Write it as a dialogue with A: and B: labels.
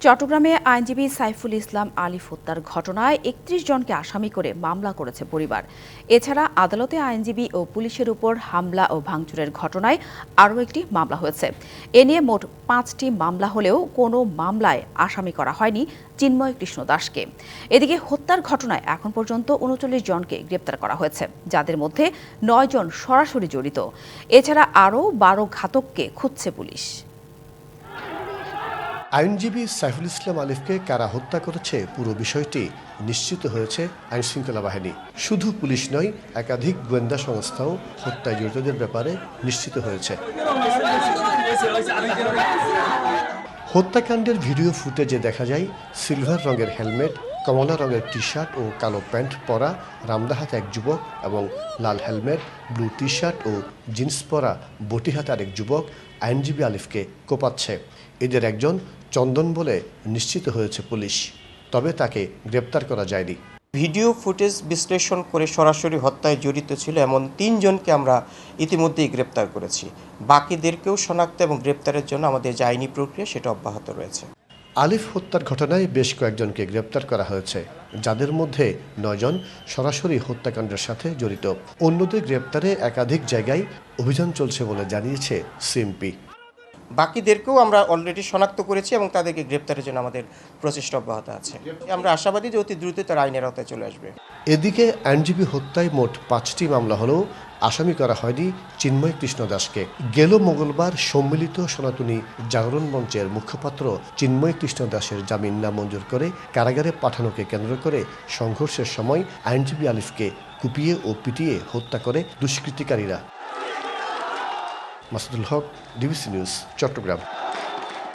A: চট্টগ্রামে আইনজীবী সাইফুল ইসলাম আলিফ হত্যার ঘটনায় ৩১ জনকে আসামি করে মামলা করেছে পরিবার। এছাড়া আদালতে আইনজীবী ও পুলিশের উপর হামলা ও ভাঙচুরের ঘটনায় আরও একটি মামলা হয়েছে। এ নিয়ে মোট ৫টি মামলা হলেও কোনো মামলায় আসামি করা হয়নি চিন্ময় কৃষ্ণ দাসকে। এদিকে হত্যার ঘটনায় এখন পর্যন্ত ৩৯ জনকে গ্রেপ্তার করা হয়েছে, যাদের মধ্যে ৯ জন সরাসরি জড়িত। এছাড়া আরও ১২ ঘাতককে খুঁজছে পুলিশ।
B: আইনজীবী সাইফুল ইসলাম আলিফকে কারা হত্যা করেছে পুরো বিষয়টি নিশ্চিত হয়েছে আইনশৃঙ্খলা বাহিনী। শুধু পুলিশ নয়, একাধিক গোয়েন্দা সংস্থাও হত্যায় জড়িতদের ব্যাপারে নিশ্চিত হয়েছে। হত্যাকাণ্ডের ভিডিও ফুটেজে দেখা যায় সিলভার রঙের হেলমেট, কমলা রঙের টি শার্ট ও কালো প্যান্ট পরা রামদাহাত এক যুবক এবং লাল হেলমেট, ব্লু টি শার্ট ও জিন্স পরা বটিহাত আরেক যুবক আইনজীবী আলিফকে কোপাচ্ছে। এদের একজন চন্দন বলে নিশ্চিত হয়েছে পুলিশ, তবে তাকে গ্রেপ্তার করা যায়নি।
C: ভিডিও ফুটেজ বিশ্লেষণ করে সরাসরি হত্যায় জড়িত ছিল এমন ৩ জনকে আমরা ইতিমধ্যেই গ্রেপ্তার করেছি। বাকিদেরকেও শনাক্ত এবং গ্রেপ্তারের জন্য আমাদের যে আইনি প্রক্রিয়া সেটা অব্যাহত রয়েছে।
B: আলিফ হত্যার ঘটনায় বেশ কয়েকজনকে গ্রেপ্তার করা হয়েছে, যাদের মধ্যে ৯ জন সরাসরি হত্যাকাণ্ডের সাথে জড়িত। অন্যদের গ্রেপ্তারে একাধিক জায়গায় অভিযান চলছে বলে জানিয়েছে সিএমপি।
C: বাকিদেরকেও আমরা অলরেডি শনাক্ত করেছি এবং তাদেরকে গ্রেপ্তারের জন্য আমাদের প্রচেষ্টা অব্যাহত আছে। আমরা আশাবাদী যে অতি দ্রুত তারা আইনের আওতায় চলে আসবে।
B: এদিকে আইনজীবী হত্যায় মোট ৫টি মামলা হলেও আসামি করা হয়নি চিন্ময় কৃষ্ণ দাসকে। গেল মঙ্গলবার সম্মিলিত সনাতনী জাগরণ মঞ্চের মুখপাত্র চিন্ময় কৃষ্ণ দাসের জামিন নামঞ্জুর করে কারাগারে পাঠানোকে কেন্দ্র করে সংঘর্ষের সময় আইনজীবী আলিফকে কুপিয়ে ও পিটিয়ে হত্যা করে দুষ্কৃতিকারীরা। মাসুদুল হক, ডিবিসি নিউজ, চট্টগ্রাম।